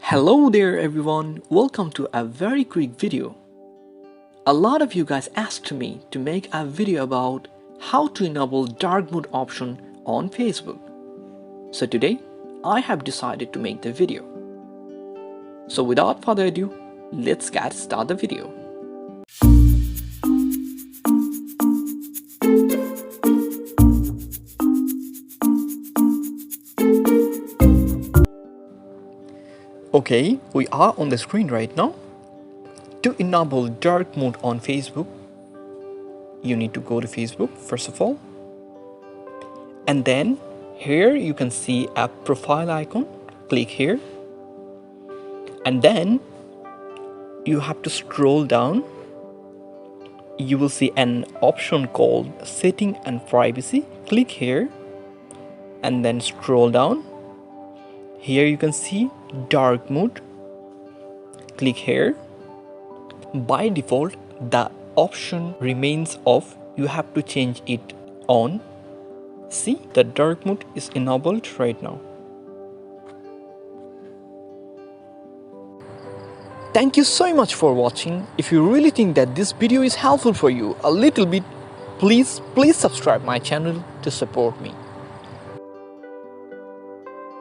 Hello there everyone, welcome to a very quick video. A lot of you guys asked me to make a video about how to enable dark mode option on Facebook. So today I have decided to make the video. So without further ado, let's get started the video. Okay, we are on the screen right now. To enable dark mode on Facebook, you need to go to Facebook first of all. And then here you can see a profile icon. Click here. And then you have to scroll down. You will see an option called Setting and Privacy. Click here and then scroll down. Here you can see dark mode. Click here. By default, the option remains off. You have to change it on. See, the dark mode is enabled right now. Thank you so much for watching. If you really think that this video is helpful for you a little bit, please subscribe my channel to support me.